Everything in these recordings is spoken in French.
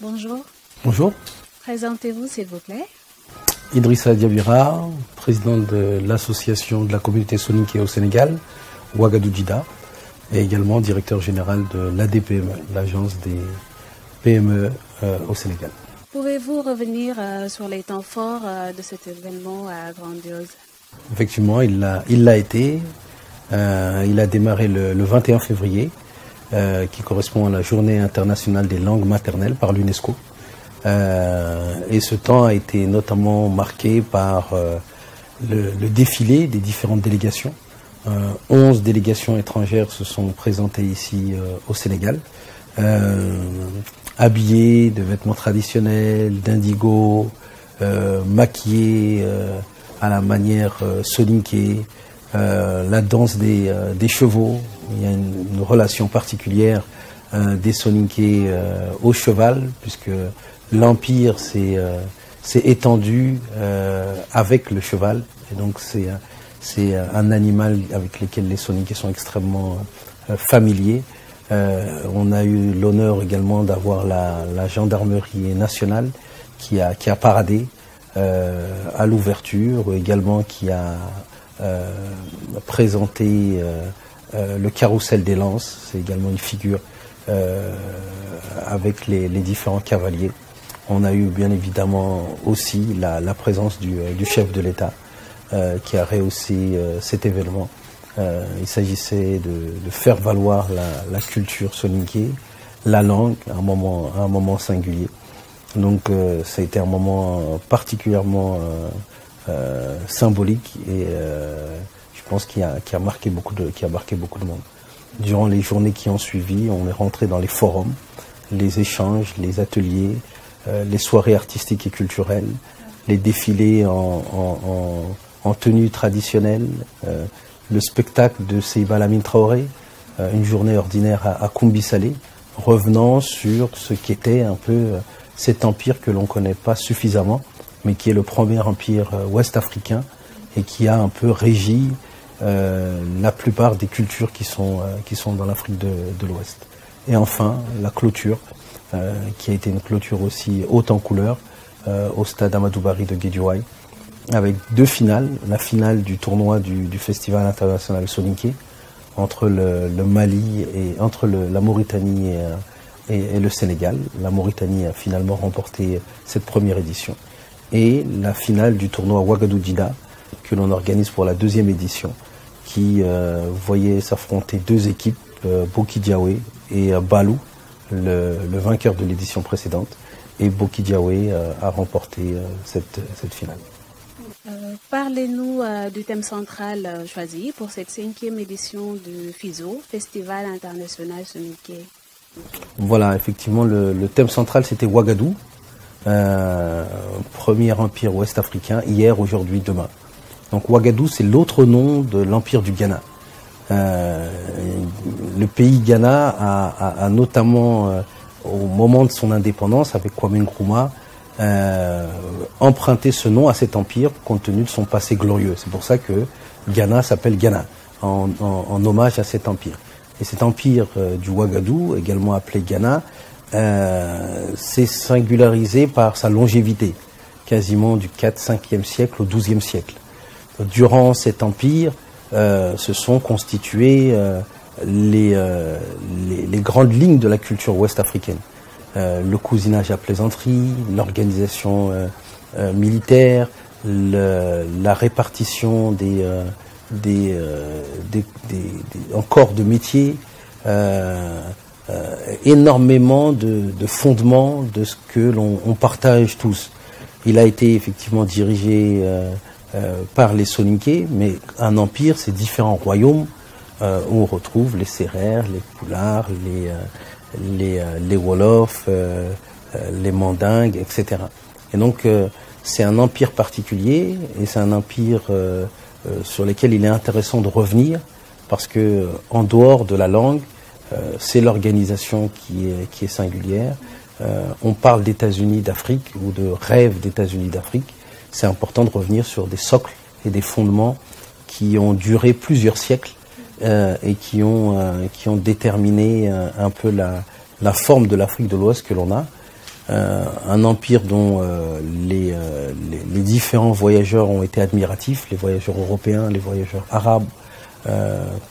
Bonjour. Bonjour. Présentez-vous s'il vous plaît. Idrissa Diabira, président de l'association de la communauté soninké au Sénégal, Ouagadou Djida, et également directeur général de l'ADPME, l'agence des PME au Sénégal. Pouvez-vous revenir sur les temps forts de cet événement grandiose? Effectivement, il l'a été. Il a démarré le 21 février, qui correspond à la Journée internationale des langues maternelles par l'UNESCO. Et ce temps a été notamment marqué par le défilé des différentes délégations. 11 délégations étrangères se sont présentées ici au Sénégal, habillées de vêtements traditionnels, d'indigo, maquillées à la manière soninké, la danse des chevaux. Il y a une relation particulière des soninké au cheval, puisque l'Empire s'est étendu avec le cheval, et donc c'est un animal avec lequel les soninké sont extrêmement familiers. On a eu l'honneur également d'avoir la gendarmerie nationale qui a paradé à l'ouverture, également qui a présenté le carrousel des lances. C'est également une figure avec les différents cavaliers. On a eu bien évidemment aussi la présence du chef de l'État qui a rehaussé cet événement. Il s'agissait de faire valoir la culture soninké, la langue, à un moment singulier. Donc ça a été un moment particulièrement symbolique et je pense qui a marqué beaucoup de monde. Durant les journées qui ont suivi, on est rentré dans les forums, les échanges, les ateliers, les soirées artistiques et culturelles, les défilés en tenue traditionnelle, le spectacle de Seyba Lamine Traoré, une journée ordinaire à Koumbi Salé, revenant sur ce qu'était un peu cet empire que l'on ne connaît pas suffisamment, mais qui est le premier empire ouest-africain et qui a un peu régi la plupart des cultures qui sont dans l'Afrique de l'Ouest. Et enfin, la clôture, qui a été une clôture aussi haute en couleur, au stade Amadou Barry de Guédiawaye, avec deux finales. La finale du tournoi du Festival international soninké, entre le Mali et entre la Mauritanie et le Sénégal. La Mauritanie a finalement remporté cette première édition. Et la finale du tournoi Ouagadou Djida, que l'on organise pour la deuxième édition, qui voyait s'affronter deux équipes, Boki Diawé et Balou, le vainqueur de l'édition précédente. Et Boki Diawé a remporté cette finale. Parlez-nous du thème central choisi pour cette 5e édition du FISO, Festival international soninké. Voilà, effectivement, le thème central c'était Ouagadou, premier empire ouest-africain, hier, aujourd'hui, demain. Donc Ouagadou, c'est l'autre nom de l'empire du Ghana. Le pays Ghana a notamment, au moment de son indépendance, avec Kwame Nkrumah, emprunté ce nom à cet empire compte tenu de son passé glorieux. C'est pour ça que Ghana s'appelle Ghana, en hommage à cet empire. Et cet empire du Ouagadou, également appelé Ghana, s'est singularisé par sa longévité, quasiment du 4-5e siècle au 12e siècle. Durant cet empire, se sont constituées les grandes lignes de la culture ouest-africaine. Le cousinage à plaisanterie, l'organisation militaire, la répartition en corps de métier, énormément de fondements de ce que l'on partage tous. Il a été effectivement dirigé par les soninké, mais un empire, c'est différents royaumes où on retrouve les Sérères, les Poulars, les Wolofs, les Mandingues, etc. Et donc c'est un empire particulier et c'est un empire sur lequel il est intéressant de revenir parce que en dehors de la langue, c'est l'organisation qui est singulière. On parle d'États-Unis d'Afrique ou de rêve d'États-Unis d'Afrique. C'est important de revenir sur des socles et des fondements qui ont duré plusieurs siècles et qui ont déterminé un peu la forme de l'Afrique de l'Ouest que l'on a. un empire dont les différents voyageurs ont été admiratifs, les voyageurs européens, les voyageurs arabes,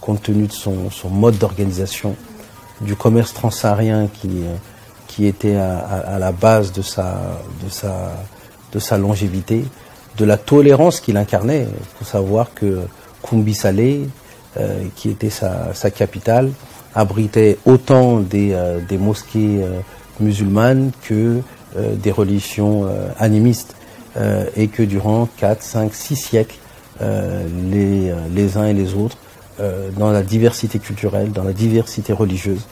compte tenu de son mode d'organisation, du commerce transsaharien qui était à la base de sa longévité, de la tolérance qu'il incarnait. Il faut savoir que Koumbi Salé, qui était sa capitale, abritait autant des mosquées musulmanes que des religions animistes, et que durant 4, 5, 6 siècles, les uns et les autres, dans la diversité culturelle, dans la diversité religieuse,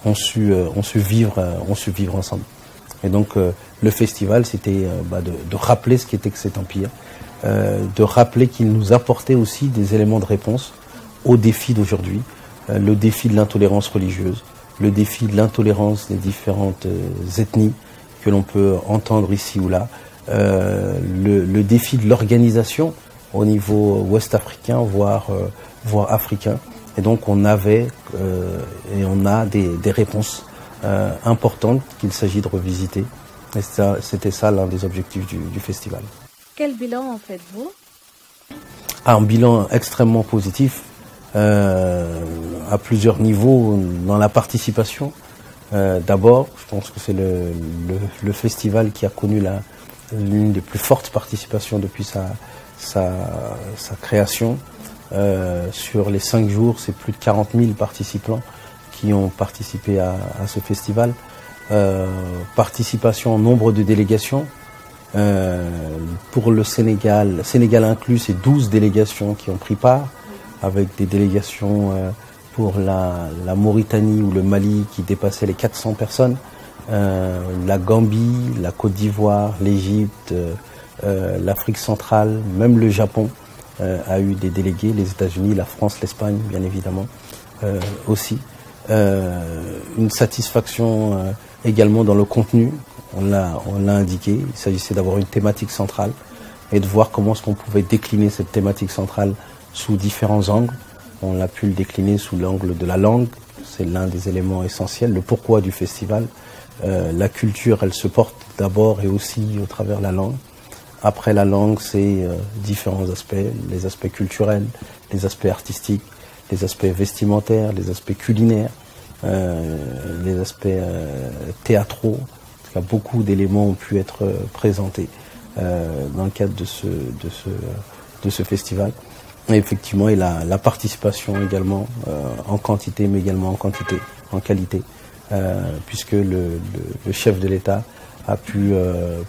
ont su vivre ensemble. Et donc le festival, c'était de rappeler ce qu'était que cet empire, de rappeler qu'il nous apportait aussi des éléments de réponse aux défis d'aujourd'hui, le défi de l'intolérance religieuse, le défi de l'intolérance des différentes ethnies que l'on peut entendre ici ou là, le défi de l'organisation au niveau ouest africain, voire africain. Et donc on avait et on a des réponses importantes qu'il s'agit de revisiter. Et c'était ça l'un des objectifs du festival. Quel bilan en faites-vous? Un bilan extrêmement positif, à plusieurs niveaux dans la participation. D'abord, je pense que c'est le festival qui a connu l'une des plus fortes participations depuis sa création. Sur les 5 jours, c'est plus de 40 000 participants qui ont participé à ce festival. Participation en nombre de délégations. Pour le Sénégal inclus, c'est 12 délégations qui ont pris part, avec des délégations pour la Mauritanie ou le Mali qui dépassaient les 400 personnes, la Gambie, la Côte d'Ivoire, l'Égypte, l'Afrique centrale, même le Japon a eu des délégués, les États-Unis, la France, l'Espagne, bien évidemment, aussi. Une satisfaction également dans le contenu, on l'a indiqué, il s'agissait d'avoir une thématique centrale et de voir comment est-ce qu'on pouvait décliner cette thématique centrale sous différents angles. On a pu le décliner sous l'angle de la langue, c'est l'un des éléments essentiels, le pourquoi du festival. La culture, elle se porte d'abord et aussi au travers de la langue. Après la langue, c'est différents aspects, les aspects culturels, les aspects artistiques, les aspects vestimentaires, les aspects culinaires, les aspects théâtraux. En tout cas, beaucoup d'éléments ont pu être présentés dans le cadre de ce festival. Et effectivement, et la participation également en quantité, mais également en qualité, puisque le chef de l'État a pu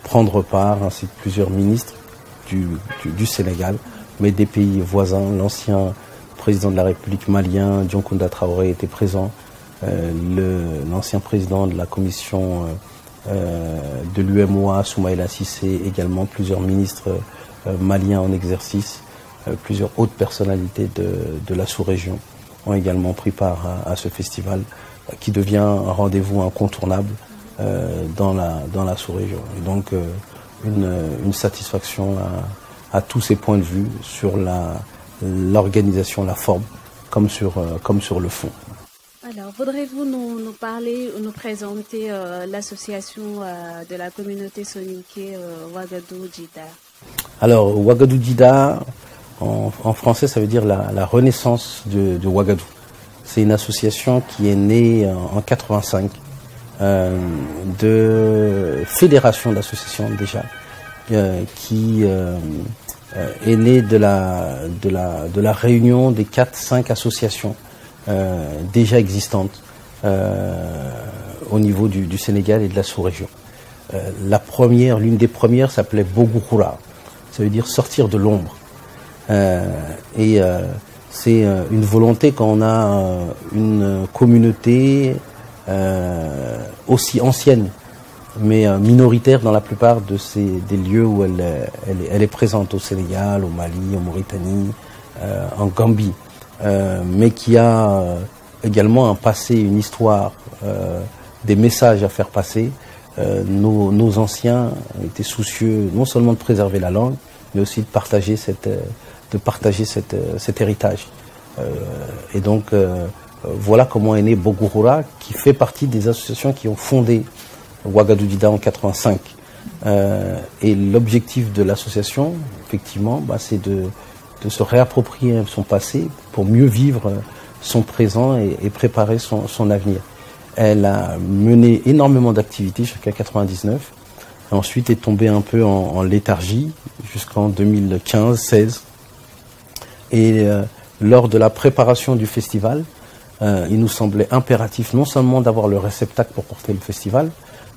prendre part, ainsi que plusieurs ministres du Sénégal, mais des pays voisins. L'ancien président de la République malien, Dioncounda Traoré, était présent. L'ancien président de la commission de l'UMOA, Soumaïla Cissé, également plusieurs ministres maliens en exercice. Plusieurs hautes personnalités de la sous-région ont également pris part à ce festival qui devient un rendez-vous incontournable dans la sous-région. Et donc une satisfaction à tous ces points de vue sur l'organisation, la forme, comme sur le fond. Alors, voudrez-vous nous parler ou nous présenter l'association de la communauté soninké Ouagadou Djida? Alors, Ouagadou Djida, en français, ça veut dire la renaissance de Ouagadou. C'est une association qui est née en 85, de fédération d'associations déjà, qui est née de la réunion des 4-5 associations déjà existantes au niveau du Sénégal et de la sous-région. L'une des premières s'appelait Bogoukoura, ça veut dire sortir de l'ombre. C'est une volonté quand on a une communauté aussi ancienne, mais minoritaire dans la plupart des lieux où elle est présente, au Sénégal, au Mali, en Mauritanie, en Gambie, mais qui a également un passé, une histoire, des messages à faire passer. Nos anciens étaient soucieux non seulement de préserver la langue, mais aussi de partager cet héritage. Et donc, voilà comment est né Bogoukoura, qui fait partie des associations qui ont fondé Ouagadougou Djida en 85. Et l'objectif de l'association, effectivement, c'est de se réapproprier son passé pour mieux vivre son présent et préparer son avenir. Elle a mené énormément d'activités jusqu'à 99. Ensuite est tombée un peu en léthargie jusqu'en 2015-16. Et lors de la préparation du festival, il nous semblait impératif non seulement d'avoir le réceptacle pour porter le festival,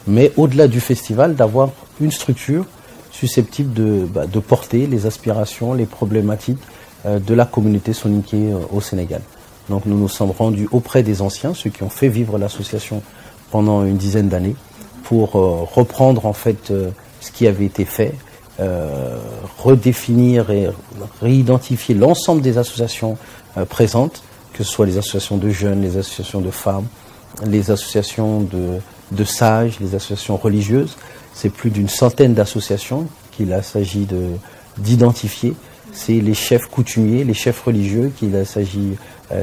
mais au-delà du festival, d'avoir une structure susceptible de porter les aspirations, les problématiques de la communauté soninké au Sénégal. Donc nous nous sommes rendus auprès des anciens, ceux qui ont fait vivre l'association pendant une dizaine d'années, pour reprendre en fait ce qui avait été fait, redéfinir et réidentifier l'ensemble des associations présentes, que ce soit les associations de jeunes, les associations de femmes, les associations de sages, les associations religieuses. C'est plus d'une centaine d'associations qu'il s'agit d'identifier. C'est les chefs coutumiers, les chefs religieux qu'il s'agit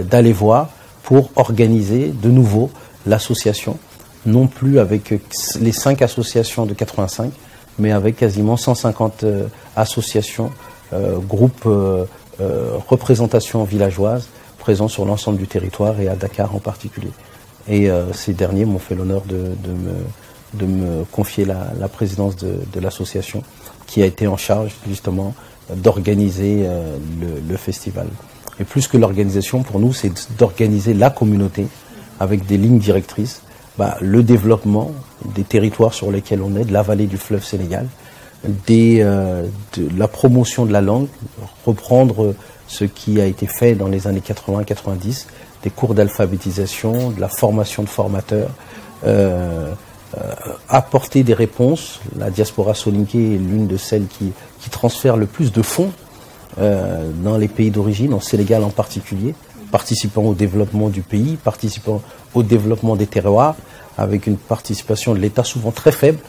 d'aller voir pour organiser de nouveau l'association, non plus avec les 5 associations de 85, mais avec quasiment 150 associations, groupes, représentations villageoises présents sur l'ensemble du territoire et à Dakar en particulier. Et ces derniers m'ont fait l'honneur de me confier la présidence de l'association, qui a été en charge justement d'organiser le festival. Et plus que l'organisation, pour nous, c'est d'organiser la communauté avec des lignes directrices, le développement des territoires sur lesquels on est, de la vallée du fleuve Sénégal, de la promotion de la langue, reprendre ce qui a été fait dans les années 80-90, des cours d'alphabétisation, de la formation de formateurs, apporter des réponses. La diaspora soninké est l'une de celles qui transfère le plus de fonds dans les pays d'origine, en Sénégal en particulier, participant au développement du pays, participant au développement des terroirs, avec une participation de l'État souvent très faible,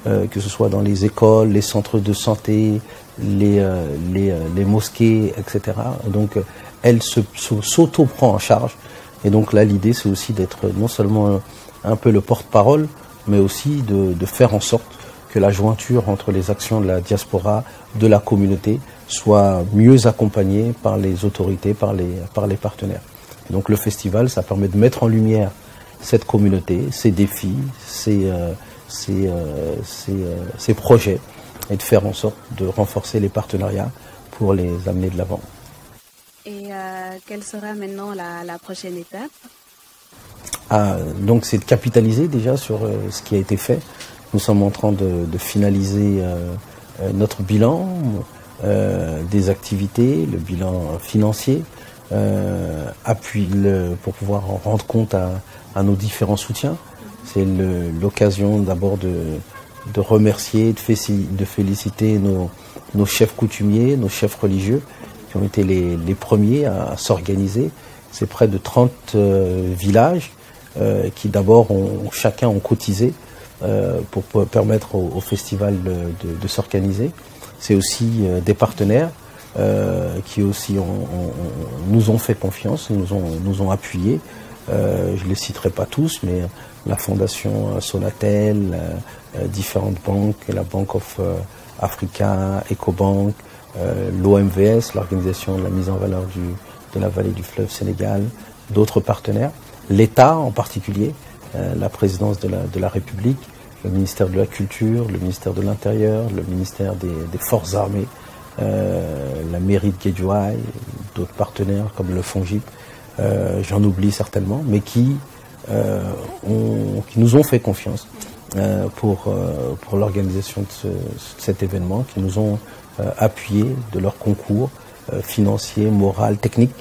que ce soit dans les écoles, les centres de santé, les mosquées, etc. Donc elle s'auto-prend en charge. Et donc là, l'idée, c'est aussi d'être non seulement un peu le porte-parole, mais aussi de faire en sorte que la jointure entre les actions de la diaspora, de la communauté, soit mieux accompagnée par les autorités, par les partenaires. Et donc le festival, ça permet de mettre en lumière cette communauté, ses défis, ses projets, et de faire en sorte de renforcer les partenariats pour les amener de l'avant. Et quelle sera maintenant la prochaine étape? Donc c'est de capitaliser déjà sur ce qui a été fait. Nous sommes en train de finaliser notre bilan des activités, le bilan financier, pour pouvoir en rendre compte à nos différents soutiens. C'est l'occasion d'abord de remercier, de féliciter nos chefs coutumiers, nos chefs religieux, qui ont été les premiers à s'organiser. C'est près de 30 villages qui d'abord chacun ont cotisé pour permettre au festival de s'organiser. C'est aussi des partenaires qui aussi nous ont fait confiance, nous ont appuyés. Je ne les citerai pas tous, mais la Fondation Sonatel, différentes banques, la Bank of Africa, Ecobank, l'OMVS, l'organisation de la mise en valeur de la vallée du fleuve Sénégal, d'autres partenaires, l'État en particulier, la présidence de la République, le ministère de la Culture, le ministère de l'Intérieur, le ministère des Forces armées, la mairie de Guédiawaye, d'autres partenaires comme le FONGIP, j'en oublie certainement, mais qui nous ont fait confiance pour l'organisation de cet événement, qui nous ont appuyés de leur concours financier, moral, technique.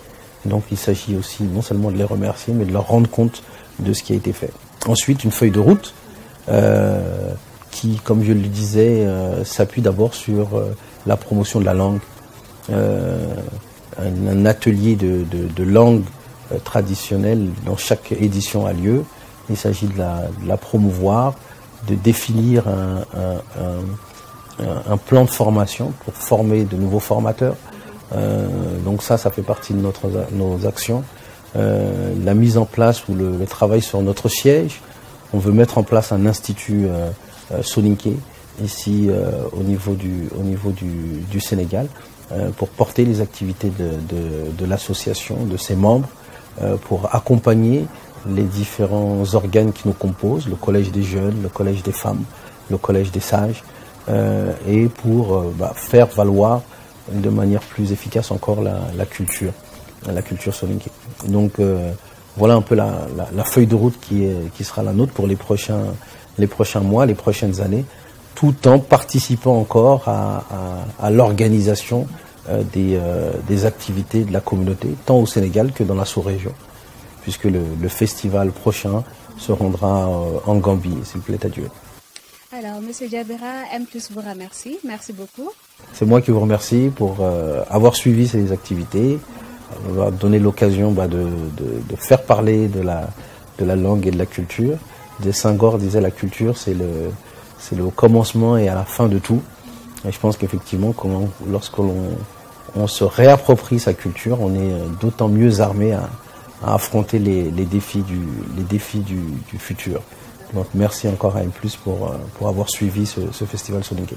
Donc il s'agit aussi non seulement de les remercier, mais de leur rendre compte de ce qui a été fait. Ensuite, une feuille de route qui, comme je le disais, s'appuie d'abord sur la promotion de la langue. Un atelier de langue traditionnelle dans chaque édition a lieu. Il s'agit de la promouvoir, de définir un plan de formation pour former de nouveaux formateurs. Donc ça fait partie de nos actions. La mise en place ou le travail sur notre siège, On veut mettre en place un institut soninké ici au niveau du Sénégal pour porter les activités de l'association, de ses membres, pour accompagner les différents organes qui nous composent, le collège des jeunes, le collège des femmes, le collège des sages, et pour faire valoir de manière plus efficace encore la culture soninké. Donc voilà un peu la feuille de route qui sera la nôtre pour les prochains mois, les prochaines années, tout en participant encore à l'organisation des activités de la communauté, tant au Sénégal que dans la sous-région, puisque le festival prochain se rendra en Gambie, s'il plaît à Dieu. Alors, M. Diabira, M+ vous remercie. Merci beaucoup. C'est moi qui vous remercie pour avoir suivi ces activités, avoir donné l'occasion de faire parler de la langue et de la culture. Senghor disait la culture, c'est le commencement et à la fin de tout. Et je pense qu'effectivement, lorsque l'on se réapproprie sa culture, on est d'autant mieux armé à affronter les défis du futur. Donc merci encore à M+ pour avoir suivi ce festival soninké.